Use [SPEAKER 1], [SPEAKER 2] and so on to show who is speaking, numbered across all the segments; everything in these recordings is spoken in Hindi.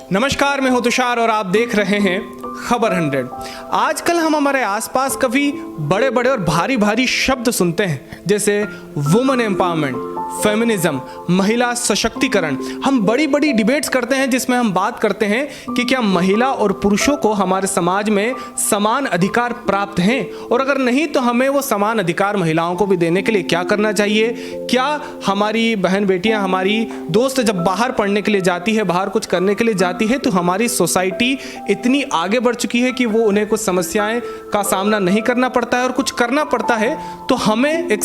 [SPEAKER 1] नमस्कार, मैं हूं तुषार और आप देख रहे हैं खबर 100। आजकल हम हमारे आसपास काफ़ी बड़े बड़े और भारी भारी शब्द सुनते हैं, जैसे वुमेन एम्पावरमेंट, फेमिनिज्म, महिला सशक्तिकरण। हम बड़ी बड़ी डिबेट्स करते हैं जिसमें हम बात करते हैं कि क्या महिला और पुरुषों को हमारे समाज में समान अधिकार प्राप्त हैं, और अगर नहीं तो हमें वो समान अधिकार महिलाओं को भी देने के लिए क्या करना चाहिए। क्या हमारी बहन बेटियां, हमारी दोस्त जब बाहर पढ़ने के लिए जाती है, बाहर कुछ करने के लिए जाती है, तो हमारी सोसाइटी इतनी आगे बढ़ चुकी है कि वो उन्हें कुछ समस्याएं का सामना नहीं करना पड़ता है, और कुछ करना पड़ता है तो हमें एक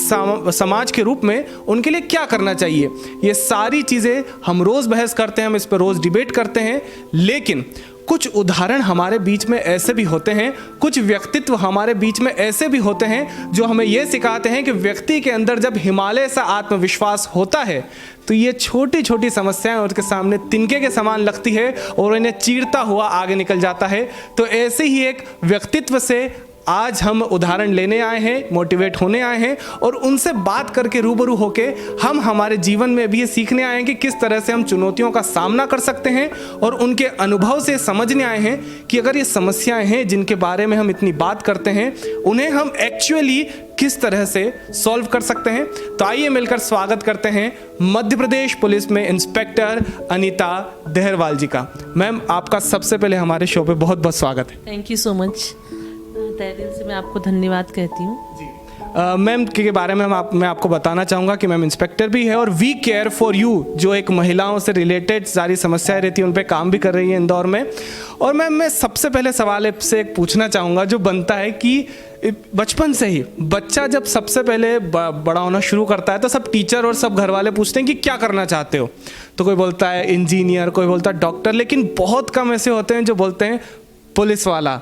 [SPEAKER 1] समाज के रूप में उनके लिए क्या करना चाहिए। ये सारी चीज़ें हम रोज़ बहस करते हैं, हम इस पर रोज़ डिबेट करते हैं। लेकिन कुछ उदाहरण हमारे बीच में ऐसे भी होते हैं, कुछ व्यक्तित्व हमारे बीच में ऐसे भी होते हैं जो हमें यह सिखाते हैं कि व्यक्ति के अंदर जब हिमालय सा आत्मविश्वास होता है तो ये छोटी छोटी समस्याएं उसके सामने तिनके के समान लगती है और इन्हें चीरता हुआ आगे निकल जाता है। तो ऐसे ही एक व्यक्तित्व से आज हम उदाहरण लेने आए हैं, मोटिवेट होने आए हैं, और उनसे बात करके रूबरू होके हम हमारे जीवन में भी ये सीखने आए हैं कि किस तरह से हम चुनौतियों का सामना कर सकते हैं, और उनके अनुभव से समझने आए हैं कि अगर ये समस्याएं हैं जिनके बारे में हम इतनी बात करते हैं, उन्हें हम एक्चुअली किस तरह से सॉल्व कर सकते हैं। तो आइए मिलकर स्वागत करते हैं मध्य प्रदेश पुलिस में इंस्पेक्टर अनीता देहरवाल जी का। मैम, आपका सबसे पहले हमारे शो पे बहुत बहुत स्वागत है।
[SPEAKER 2] Thank you so much. तहे दिल से मैं आपको धन्यवाद कहती हूँ
[SPEAKER 1] जी। मैम के बारे में मैं आपको बताना चाहूँगा कि मैम इंस्पेक्टर भी है और वी केयर फॉर यू, जो एक महिलाओं से रिलेटेड सारी समस्याएं रहती हैं उन पे काम भी कर रही है इंदौर में। और मैम, मैं सबसे पहले सवाल आपसे एक पूछना चाहूँगा जो बनता है कि बचपन से ही बच्चा जब सबसे पहले बड़ा होना शुरू करता है तो सब टीचर और सब घर वाले पूछते हैं कि क्या करना चाहते हो। तो कोई बोलता है इंजीनियर, कोई बोलता है डॉक्टर, लेकिन बहुत कम ऐसे होते हैं जो बोलते हैं पुलिस वाला,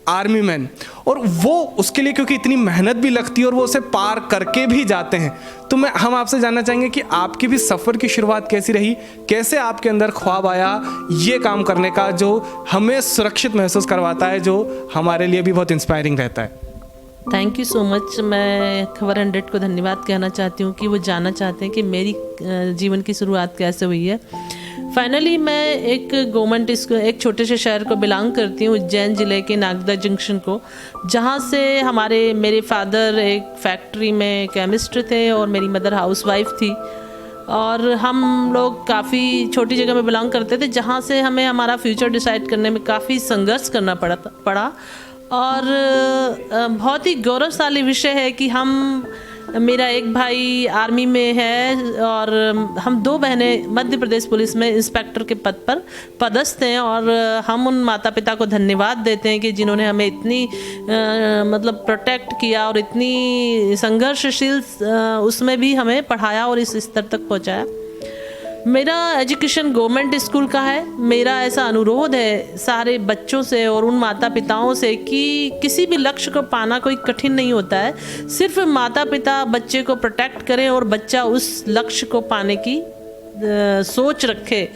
[SPEAKER 1] आर्मी मैन। और वो उसके लिए क्योंकि इतनी मेहनत भी लगती है और वो उसे पार करके भी जाते हैं। तो हम आपसे जानना चाहेंगे कि आपकी भी सफ़र की शुरुआत कैसी रही, कैसे आपके अंदर ख्वाब आया ये काम करने का जो हमें सुरक्षित महसूस करवाता है, जो हमारे लिए भी बहुत इंस्पायरिंग रहता है।
[SPEAKER 2] Thank you so much. मैं खबर 100 को धन्यवाद कहना चाहती हूँ कि वो जानना चाहते हैं कि मेरी जीवन की शुरुआत कैसे हुई है। फाइनली मैं एक गवर्नमेंट स्कूल, एक छोटे से शहर को बिलोंग करती हूँ, उज्जैन ज़िले के नागदा जंक्शन को, जहाँ से मेरे फादर एक फैक्ट्री में केमिस्ट थे और मेरी मदर हाउसवाइफ थी। और हम लोग काफ़ी छोटी जगह में बिलोंग करते थे जहाँ से हमें हमारा फ्यूचर डिसाइड करने में काफ़ी संघर्ष करना पड़ा। और बहुत ही गौरवशाली विषय है कि मेरा एक भाई आर्मी में है और हम दो बहनें मध्य प्रदेश पुलिस में इंस्पेक्टर के पद पर पदस्थ हैं। और हम उन माता पिता को धन्यवाद देते हैं कि जिन्होंने हमें इतनी मतलब प्रोटेक्ट किया और इतनी संघर्षशील उसमें भी हमें पढ़ाया और इस स्तर तक पहुंचाया। मेरा एजुकेशन गवर्नमेंट स्कूल का है। मेरा ऐसा अनुरोध है सारे बच्चों से और उन माता पिताओं से कि किसी भी लक्ष्य को पाना कोई कठिन नहीं होता है। सिर्फ माता पिता बच्चे को प्रोटेक्ट करें और बच्चा उस लक्ष्य को पाने की सोच रखे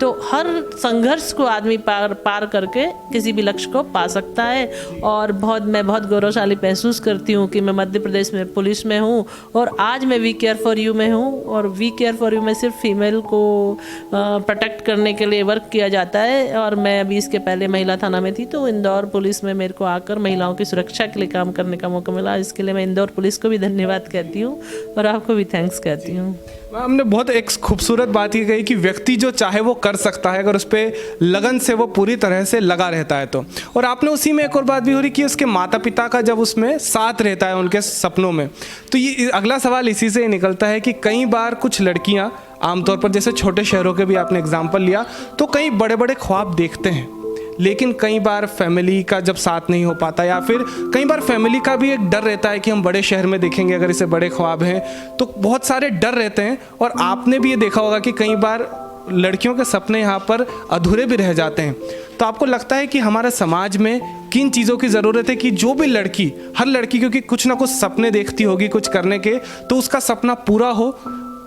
[SPEAKER 2] तो हर संघर्ष को आदमी पार करके किसी भी लक्ष्य को पा सकता है। और मैं बहुत गौरवशाली महसूस करती हूँ कि मैं मध्य प्रदेश में पुलिस में हूँ और आज मैं वी केयर फॉर यू में हूँ। और वी केयर फॉर यू में सिर्फ फीमेल को प्रोटेक्ट करने के लिए वर्क किया जाता है। और मैं अभी इसके पहले महिला थाना में थी, तो इंदौर पुलिस में मेरे को आकर महिलाओं की सुरक्षा के लिए काम करने का मौका मिला। इसके लिए मैं इंदौर पुलिस को भी धन्यवाद कहती हूँ और आपको भी थैंक्स कहती हूँ।
[SPEAKER 1] हमने बहुत एक खूबसूरत बात ये कही कि व्यक्ति जो चाहे वो कर सकता है अगर उस पर लगन से वो पूरी तरह से लगा रहता है तो। और आपने उसी में एक और बात भी हो रही कि उसके माता पिता का जब उसमें साथ रहता है उनके सपनों में। तो ये अगला सवाल इसी से निकलता है कि कई बार कुछ लड़कियां आमतौर पर, जैसे छोटे शहरों के भी आपने एग्जाम्पल लिया, तो कई बड़े बड़े ख्वाब देखते हैं, लेकिन कई बार फैमिली का जब साथ नहीं हो पाता या फिर कई बार फैमिली का भी एक डर रहता है कि हम बड़े शहर में देखेंगे अगर इसे बड़े ख्वाब हैं, तो बहुत सारे डर रहते हैं। और आपने भी ये देखा होगा कि कई बार लड़कियों के सपने यहाँ पर अधूरे भी रह जाते हैं। तो आपको लगता है कि हमारे समाज में किन चीज़ों की ज़रूरत है कि जो भी लड़की, हर लड़की क्योंकि कुछ ना कुछ सपने देखती होगी कुछ करने के, तो उसका सपना पूरा हो।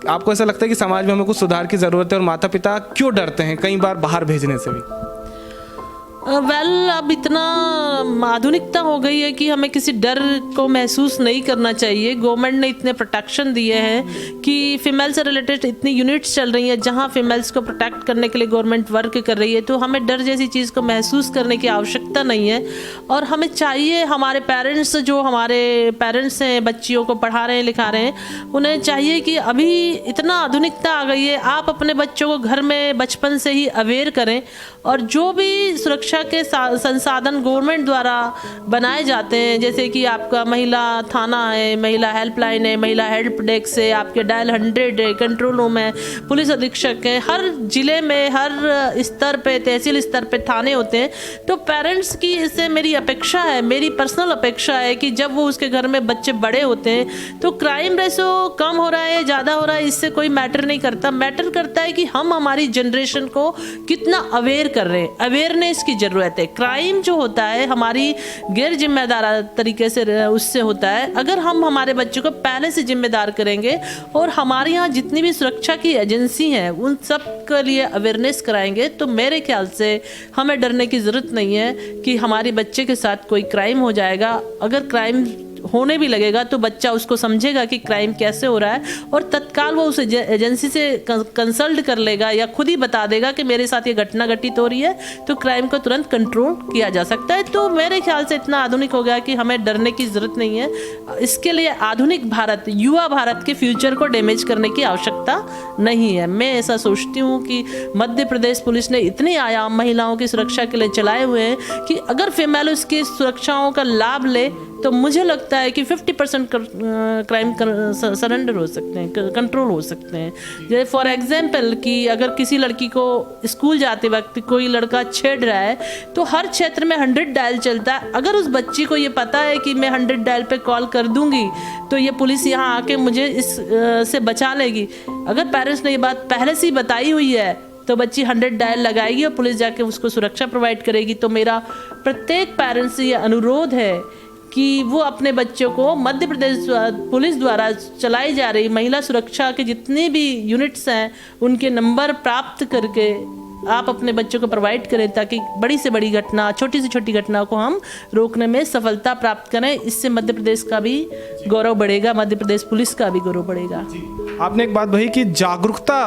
[SPEAKER 1] आपको ऐसा लगता है कि समाज में हमें कुछ सुधार की ज़रूरत है और माता पिता क्यों डरते हैं कई बार बाहर भेजने से भी?
[SPEAKER 2] अब इतना आधुनिकता हो गई है कि हमें किसी डर को महसूस नहीं करना चाहिए। गवर्नमेंट ने इतने प्रोटेक्शन दिए हैं कि फीमेल से रिलेटेड इतनी यूनिट्स चल रही हैं जहां फीमेल्स को प्रोटेक्ट करने के लिए गवर्नमेंट वर्क कर रही है, तो हमें डर जैसी चीज़ को महसूस करने की आवश्यकता नहीं है। और हमें चाहिए, हमारे पेरेंट्स जो हमारे पेरेंट्स हैं, बच्चियों को पढ़ा रहे हैं लिखा रहे हैं, उन्हें चाहिए कि अभी इतना आधुनिकता आ गई है, आप अपने बच्चों को घर में बचपन से ही अवेयर करें। और जो भी सुरक्षा के संसाधन गवर्नमेंट द्वारा बनाए जाते हैं, जैसे कि आपका महिला थाना है, महिला हेल्पलाइन है, महिला हेल्प डेस्क है, आपके डायल 100 है, कंट्रोल रूम है, पुलिस अधीक्षक है, हर जिले में हर स्तर पे, तहसील स्तर पे थाने होते हैं। तो पेरेंट्स की इससे मेरी अपेक्षा है, मेरी पर्सनल अपेक्षा है कि जब वो उसके घर में बच्चे बड़े होते हैं तो क्राइम रेशो कम हो रहा है, ज़्यादा हो रहा है, इससे कोई मैटर नहीं करता। मैटर करता है कि हम हमारी जनरेशन को कितना अवेयर कर रहे हैं। अवेयरनेस की ज़रूरत है। क्राइम जो होता है हमारी गैर जिम्मेदार तरीके से उससे होता है। अगर हम हमारे बच्चों को पहले से जिम्मेदार करेंगे और हमारे यहाँ जितनी भी सुरक्षा की एजेंसी हैं उन सब के लिए अवेयरनेस कराएंगे, तो मेरे ख्याल से हमें डरने की ज़रूरत नहीं है कि हमारे बच्चे के साथ कोई क्राइम हो जाएगा। अगर क्राइम होने भी लगेगा तो बच्चा उसको समझेगा कि क्राइम कैसे हो रहा है और तत्काल वो उस एजेंसी से कंसल्ट कर लेगा या खुद ही बता देगा कि मेरे साथ ये घटना घटित हो रही है, तो क्राइम को तुरंत कंट्रोल किया जा सकता है। तो मेरे ख्याल से इतना आधुनिक हो गया कि हमें डरने की ज़रूरत नहीं है। इसके लिए आधुनिक भारत, युवा भारत के फ्यूचर को डैमेज करने की आवश्यकता नहीं है। मैं ऐसा सोचती हूँ कि मध्य प्रदेश पुलिस ने इतने आयाम महिलाओं की सुरक्षा के लिए चलाए हुए हैं कि अगर फीमेल उसकी सुरक्षाओं का लाभ ले तो मुझे लगता है कि 50% क्राइम सरेंडर हो सकते हैं, कंट्रोल हो सकते हैं। जैसे फॉर एग्जांपल कि अगर किसी लड़की को स्कूल जाते वक्त कोई लड़का छेड़ रहा है तो हर क्षेत्र में 100 डायल चलता है। अगर उस बच्ची को ये पता है कि मैं 100 डायल पे कॉल कर दूंगी तो ये पुलिस यहाँ आके मुझे इस से बचा लेगी। अगर पेरेंट्स ने ये बात पहले से ही बताई हुई है तो बच्ची 100 डायल लगाएगी और पुलिस जाके उसको सुरक्षा प्रोवाइड करेगी। तो मेरा प्रत्येक पेरेंट्स से ये अनुरोध है कि वो अपने बच्चों को मध्य प्रदेश पुलिस द्वारा चलाई जा रही महिला सुरक्षा के जितने भी यूनिट्स हैं उनके नंबर प्राप्त करके आप अपने बच्चों को प्रोवाइड करें, ताकि बड़ी से बड़ी घटना, छोटी से छोटी घटना को हम रोकने में सफलता प्राप्त करें। इससे मध्य प्रदेश का भी गौरव बढ़ेगा, मध्य प्रदेश पुलिस का भी गौरव बढ़ेगा।
[SPEAKER 1] आपने एक बात कही कि जागरूकता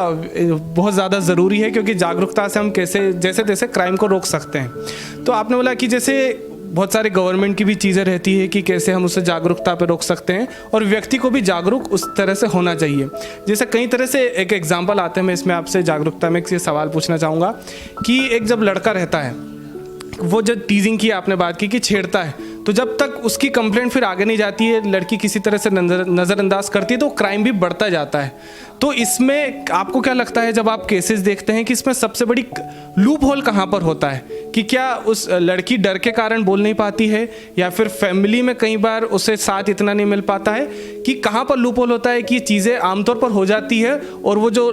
[SPEAKER 1] बहुत ज़्यादा ज़रूरी है, क्योंकि जागरूकता से हम कैसे जैसे तैसे क्राइम को रोक सकते हैं। तो आपने बोला कि जैसे बहुत सारे गवर्नमेंट की भी चीज़ें रहती है कि कैसे हम उसे जागरूकता पर रोक सकते हैं और व्यक्ति को भी जागरूक उस तरह से होना चाहिए। जैसे कई तरह से एक एग्जांपल आते हैं, मैं इसमें आपसे जागरूकता में एक सवाल पूछना चाहूँगा कि एक जब लड़का रहता है, वो जब टीजिंग की आपने बात की कि छेड़ता है, तो जब तक उसकी कंप्लेंट फिर आगे नहीं जाती है, लड़की किसी तरह से नज़रअंदाज करती है, तो क्राइम भी बढ़ता जाता है। तो इसमें आपको क्या लगता है जब आप केसेस देखते हैं कि इसमें सबसे बड़ी लूप होल कहाँ पर होता है? कि क्या उस लड़की डर के कारण बोल नहीं पाती है, या फिर फैमिली में कई बार उसे साथ इतना नहीं मिल पाता है, कि कहाँ पर लूप होल होता है कि चीज़ें आमतौर पर हो जाती है और वो जो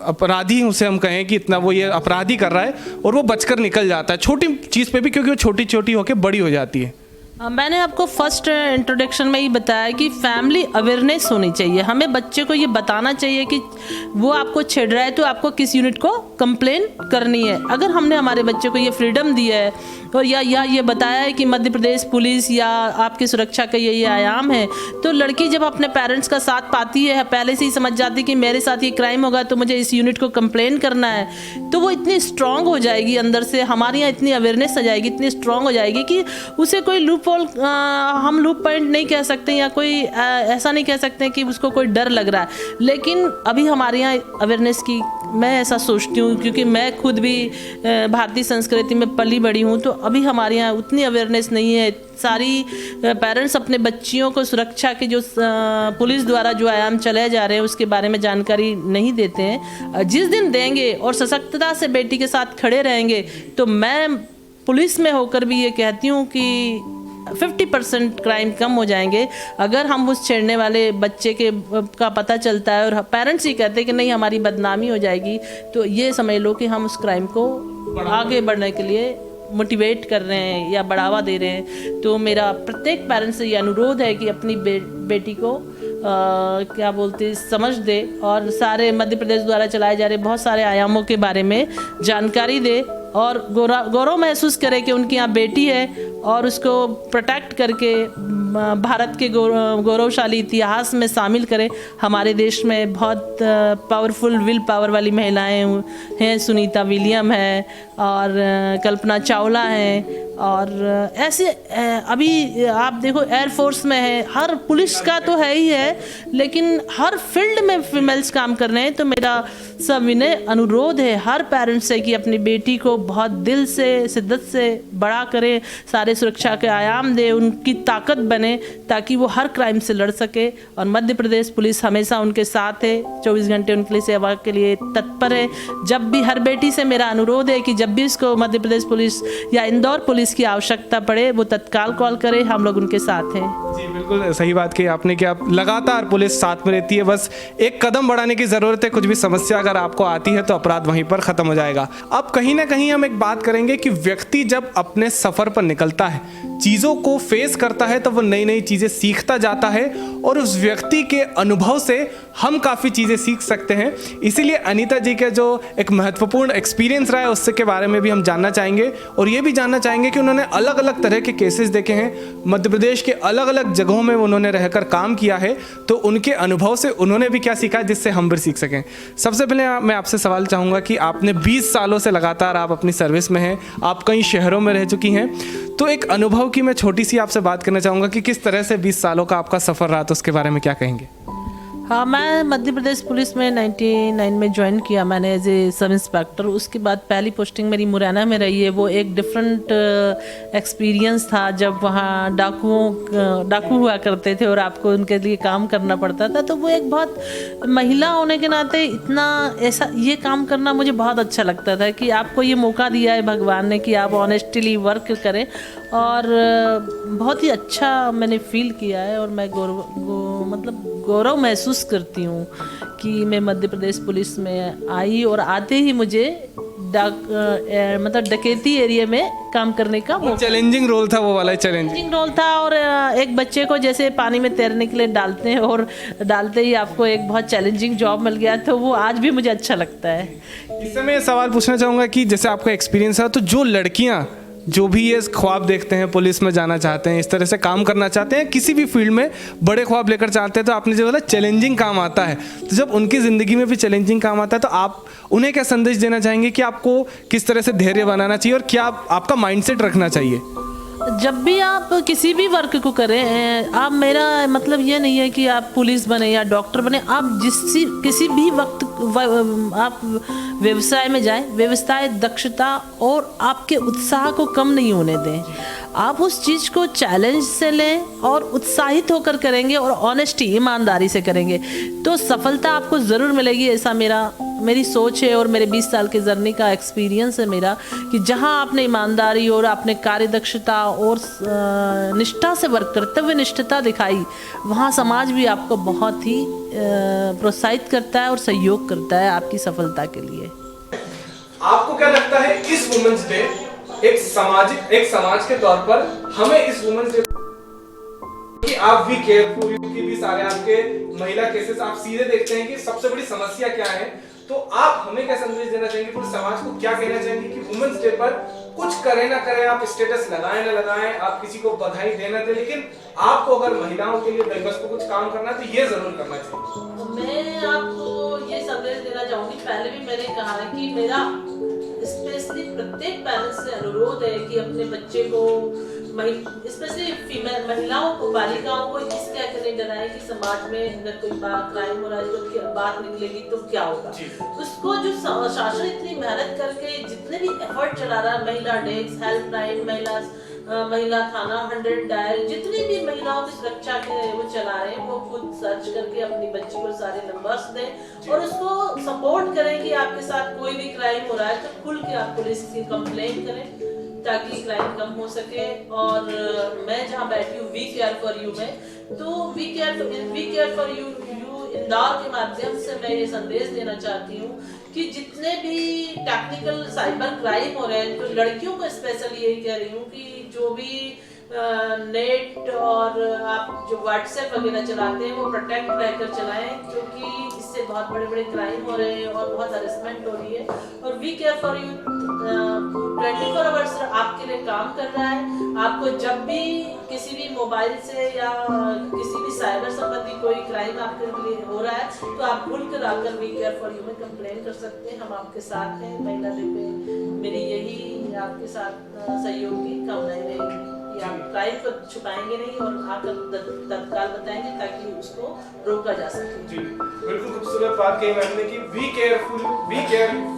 [SPEAKER 1] अपराधी, उसे हम कहें कि इतना वो ये अपराधी कर रहा है और वो बचकर निकल जाता है छोटी चीज़ पे भी, क्योंकि वो छोटी छोटी होकर बड़ी हो जाती है।
[SPEAKER 2] मैंने आपको फर्स्ट इंट्रोडक्शन में ही बताया कि फैमिली अवेयरनेस होनी चाहिए। हमें बच्चे को ये बताना चाहिए कि वो आपको छेड़ रहा है तो आपको किस यूनिट को कंप्लेन करनी है। अगर हमने हमारे बच्चे को ये फ्रीडम दी है और या ये बताया है कि मध्य प्रदेश पुलिस या आपकी सुरक्षा का ये आयाम है, तो लड़की जब अपने पेरेंट्स का साथ पाती है, पहले से ही समझ जाती कि मेरे साथ ये क्राइम होगा तो मुझे इस यूनिट को कंप्लेन करना है, तो वो इतनी स्ट्रांग हो जाएगी अंदर से, हमारे यहाँ इतनी अवेयरनेस आ जाएगी, इतनी स्ट्रांग हो जाएगी कि उसे कोई लूप हम लूप पॉइंट नहीं कह सकते या कोई ऐसा नहीं कह सकते कि उसको कोई डर लग रहा है। लेकिन अभी हमारे यहाँ अवेयरनेस की, मैं ऐसा सोचती हूँ क्योंकि मैं खुद भी भारतीय संस्कृति में पली बड़ी हूँ, तो अभी हमारे यहाँ उतनी अवेयरनेस नहीं है। सारी पेरेंट्स अपने बच्चियों को सुरक्षा के जो पुलिस द्वारा जो आयाम चलाए जा रहे हैं उसके बारे में जानकारी नहीं देते हैं। जिस दिन देंगे और सशक्तता से बेटी के साथ खड़े रहेंगे, तो मैं पुलिस में होकर भी ये कहती हूँ कि 50% क्राइम कम हो जाएंगे। अगर हम उस छेड़ने वाले बच्चे का पता चलता है और पेरेंट्स ही कहते हैं कि नहीं हमारी बदनामी हो जाएगी, तो ये समझ लो कि हम उस क्राइम को आगे बढ़ने के लिए मोटिवेट कर रहे हैं या बढ़ावा दे रहे हैं। तो मेरा प्रत्येक पेरेंट्स से ये अनुरोध है कि अपनी बेटी को क्या बोलते समझ दे और सारे मध्य प्रदेश द्वारा चलाए जा रहे बहुत सारे आयामों के बारे में जानकारी दे और गौरव महसूस करें कि उनकी यहाँ बेटी है और उसको प्रोटेक्ट करके भारत के गौरवशाली इतिहास में शामिल करें। हमारे देश में बहुत पावरफुल विल पावर वाली महिलाएं हैं, सुनीता विलियम है और कल्पना चावला है, और ऐसे अभी आप देखो एयरफोर्स में है, हर पुलिस का तो है ही है, लेकिन हर फील्ड में फीमेल्स काम कर रहे हैं। तो मेरा सविनय अनुरोध है हर पेरेंट्स से कि अपनी बेटी को बहुत दिल से शिद्दत से बड़ा करें, सारे सुरक्षा के आयाम दे, उनकी ताकत बने ताकि वो हर क्राइम से लड़ सके। और मध्य प्रदेश पुलिस हमेशा उनके साथ है, 24 घंटे उनके लिए सेवा के लिए तत्पर है। जब भी हर बेटी से मेरा अनुरोध है कि जब भी इसको मध्य प्रदेश पुलिस या इंदौर पुलिस की आवश्यकता पड़े वो तत्काल कॉल करे, हम लोग उनके साथ हैं।
[SPEAKER 1] जी बिल्कुल सही बात की आपने कि आप लगातार पुलिस साथ में रहती है, बस एक कदम बढ़ाने की ज़रूरत है। कुछ भी समस्या अगर आपको आती है तो अपराध वहीं पर ख़त्म हो जाएगा। अब कहीं ना कहीं हम एक बात करेंगे कि व्यक्ति जब अपने सफ़र पर निकलता है, चीज़ों को फेस करता है, तो वो नई नई चीज़ें सीखता जाता है और उस व्यक्ति के अनुभव से हम काफ़ी चीज़ें सीख सकते हैं। इसीलिए अनीता जी का जो एक महत्वपूर्ण एक्सपीरियंस रहा है उससे के बारे में भी हम जानना चाहेंगे और ये भी जानना चाहेंगे कि उन्होंने अलग अलग तरह के केसेस देखे हैं, मध्य प्रदेश के अलग अलग जगहों में उन्होंने रहकर काम किया है, तो उनके अनुभव से उन्होंने भी क्या सीखा जिससे हम भी सीख सकें। सबसे पहले मैं आपसे सवाल चाहूँगा कि आपने 20 सालों से लगातार आप अपनी सर्विस में हैं, आप कई शहरों में रह चुकी हैं, तो एक अनुभव की मैं छोटी सी आपसे बात करना चाहूँगा कि किस तरह से 20 सालों का आपका सफ़र रहा, तो उसके बारे में क्या कहेंगे?
[SPEAKER 2] हाँ, मैं मध्य प्रदेश पुलिस में 99 में ज्वाइन किया मैंने एज ए सब इंस्पेक्टर। उसके बाद पहली पोस्टिंग मेरी मुरैना में रही है। वो एक डिफरेंट एक्सपीरियंस था जब वहाँ डाकू हुआ करते थे और आपको उनके लिए काम करना पड़ता था। तो वो एक बहुत महिला होने के नाते इतना ऐसा ये काम करना मुझे बहुत अच्छा लगता था कि आपको ये मौका दिया है भगवान ने कि आप ऑनेस्टली वर्क करें, और बहुत ही अच्छा मैंने फील किया है। और मैं गौरव महसूस करती हूँ कि मैं मध्य प्रदेश पुलिस में आई और आते ही मुझे डकैती एरिया में काम करने का
[SPEAKER 1] चैलेंजिंग रोल था, वो वाला चैलेंजिंग
[SPEAKER 2] रोल था। और एक बच्चे को जैसे पानी में तैरने के लिए डालते हैं और डालते ही आपको एक बहुत चैलेंजिंग जॉब मिल गया, तो वो आज भी मुझे अच्छा लगता है।
[SPEAKER 1] इससे मैं सवाल पूछना चाहूँगा कि जैसे आपका एक्सपीरियंस है, तो जो लड़कियाँ जो भी ये ख्वाब देखते हैं, पुलिस में जाना चाहते हैं, इस तरह से काम करना चाहते हैं, किसी भी फील्ड में बड़े ख्वाब लेकर चाहते हैं, तो आपने जो बोला चैलेंजिंग काम आता है, तो जब उनकी ज़िंदगी में भी चैलेंजिंग काम आता है तो आप उन्हें क्या संदेश देना चाहेंगे कि आपको किस तरह से धैर्य बनाना चाहिए और क्या आपका माइंडसेट रखना चाहिए?
[SPEAKER 2] जब भी आप किसी भी वर्क को करें, आप मेरा मतलब ये नहीं है कि आप पुलिस बने या डॉक्टर बने, आप किसी भी वक्त आप व्यवसाय में जाएं, व्यवसाय दक्षता और आपके उत्साह को कम नहीं होने दें। आप उस चीज़ को चैलेंज से लें और उत्साहित होकर करेंगे और ऑनेस्टी ईमानदारी से करेंगे तो सफलता आपको ज़रूर मिलेगी। ऐसा मेरी सोच है और मेरे 20 साल के जर्नी का एक्सपीरियंस है मेरा कि जहां आपने ईमानदारी और आपने कार्यदक्षता और निष्ठा से वर्क करते हुए निष्ठता दिखाई, वहां समाज भी आपको बहुत ही प्रोत्साहित करता है और सहयोग करता है आपकी सफलता के लिए।
[SPEAKER 1] आपको क्या लगता है इस वुमेन्स डे एक समाज के तौर पर हमें इस वुमेन्स डे कि आप भी केयरफुल की भी सारे आपके महिला केसेस आप सीधे देखते हैं कि सबसे बड़ी समस्या क्या है, तो आप हमें क्या संदेश देना चाहेंगे, पूरे समाज को क्या कहना चाहेंगे कि वुमेन्स डे पर कुछ करें ना करें, आप स्टेटस लगाएं ना लगाएं, आप किसी को बधाई देना दे, लेकिन आपको अगर महिलाओं के लिए वेलनेस को कुछ काम करना है तो ये जरूर करना चाहिए।
[SPEAKER 2] मैं आपको ये संदेश देना चाहूंगी, पहले भी मैंने कहा है कि मेरा स्पेशली प्रत्येक पेरेंट्स से अनुरोध है कि अपने बच्चे को स्पेशली फीमेल महिलाओं को, बालिकाओं को इस क्या करने डराए कि समाज में अगर कोई क्राइम हो रहा है तो क्या बात निकलेगी तो क्या होगा। उसको जो शासन इतनी मेहनत करके जितने भी एफर्ट चला रहा है, महिला डेस्क, हेल्पलाइन, महिला थाना 100 डायल, जितनी भी महिलाओं की सुरक्षा के वो चला रहे हैं, वो खुद सर्च करके अपनी बच्ची को सारे नंबर्स दें और उसको सपोर्ट करें कि आपके साथ कोई भी क्राइम हो रहा है तो खुल के आप पुलिस की कंप्लेंट करें ताकि क्राइम कम हो सके। और मैं जहाँ बैठी हूँ वी केयर फॉर यू में, तो we care for you Indore के माध्यम से मैं ये संदेश देना चाहती हूँ कि जितने भी टेक्निकल साइबर क्राइम हो रहे हैं, तो लड़कियों को स्पेशली यही कह रही हूँ कि जो भी नेट और आप जो व्हाट्सएप वगैरह चलाते हैं वो प्रोटेक्ट रहकर चलाएं, क्योंकि इससे बहुत बड़े बड़े क्राइम हो रहे हैं और बहुत हरेसमेंट हो रही है। और we care for you 24 hours आपके लिए काम कर रहा है। आपको जब भी किसी भी मोबाइल से या किसी भी साइबर संबंधी कोई क्राइम आपके लिए हो रहा है तो आप भूल कर आकर वी केयर फॉर यू में कंप्लेन कर सकते हैं। हम आपके साथ हैं। महिला डे पे मेरी यही आपके साथ सहयोग की कामनाएं रहेंगी कि आप क्राइम को छुपाएंगे नहीं और आकर तत्काल बताएंगे ताकि उसको रोका जा सके।
[SPEAKER 1] जी बिल्कुल खूबसूरत बात कही मैम ने कि वी केयर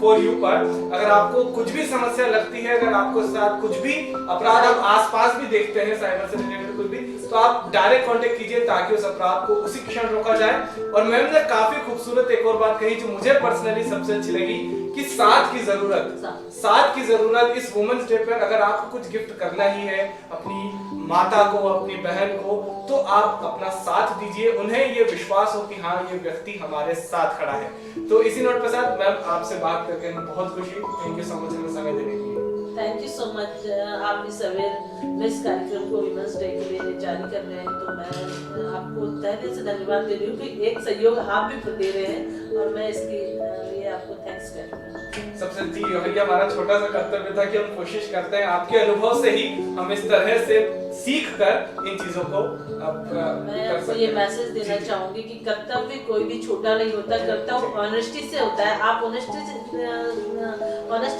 [SPEAKER 1] फॉर यू पर अगर आपको कुछ भी समस्या लगती है, अगर आपको साथ कुछ भी अपराध आप आसपास भी देखते हैं साइबर से रिलेटेड कुछ भी, तो आप डायरेक्ट कांटेक्ट कीजिए ताकि उस अपराध को उसी क्षण रोका जाए। और मैम ने काफी खूबसूरत एक और बात कही जो मुझे पर्सनली सबसे अच्छी लगी कि साथ की जरूरत इस वुमेन्स डे पर अगर आपको कुछ गिफ्ट करना ही है अपनी माता को, अपनी बहन को, तो आप अपना साथ दीजिए, उन्हें ये विश्वास हो कि हाँ ये व्यक्ति हमारे साथ खड़ा है। तो इसी नोट पर साथ मैम आपसे बात करके हमें बहुत खुशी। थैंक यू सो मच हमें समय देने के लिए।
[SPEAKER 2] Thank you so much. आप इस अवेयरनेस कार्यक्रम को वुमेन्स डे के लिए जारी कर रहे हैं, तो मैं आपको तहे दिल से धन्यवाद दे रही हूँ कि एक सहयोग आप भी दे रहे हैं और मैं इसके लिए आपको थैंक्स करती हूँ।
[SPEAKER 1] सबसे जी यही हमारा छोटा सा कर्तव्य था कि हम कोशिश करते हैं आपके अनुभव से ही हम इस तरह से सीख कर इन चीजों को
[SPEAKER 2] मैं आपको ये मैसेज देना चाहूंगी कि कर्तव्य कोई भी छोटा नहीं होता, कर्तव्य ऑनेस्टी से होता है। आप ऑनेस्टी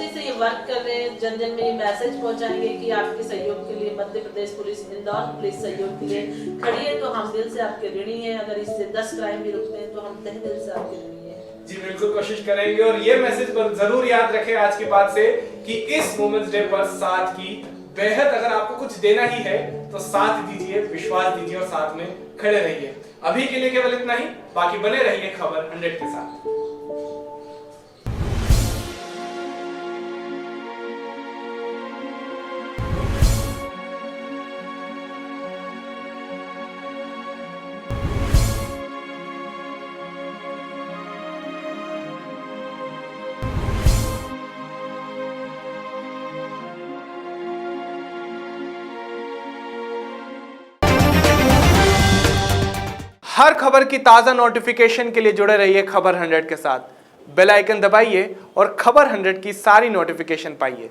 [SPEAKER 2] से ये वर्क कर रहे हैं, जन जन में ये मैसेज पहुंचाएंगे कि आपके सहयोग के लिए मध्य प्रदेश पुलिस, इंदौर पुलिस सहयोग के लिए खड़ी है, तो हम दिल से आपके ऋणी हैं। अगर इससे 10 क्राइम भी रुकते हैं तो हम तहे दिल से आपके ऋणी हैं।
[SPEAKER 1] जी बिल्कुल कोशिश करेंगे। और ये मैसेज पर जरूर याद रखें आज की बात से कि इस वुमेन्स डे पर साथ की बेहद, अगर आपको कुछ देना ही है तो साथ दीजिए, विश्वास दीजिए और साथ में खड़े रहिए। अभी के लिए केवल इतना ही, बाकी बने रहिए खबर 100 के साथ। हर खबर की ताजा नोटिफिकेशन के लिए जुड़े रहिए खबर 100 के साथ। बेल आइकन दबाइए और खबर 100 की सारी नोटिफिकेशन पाइए।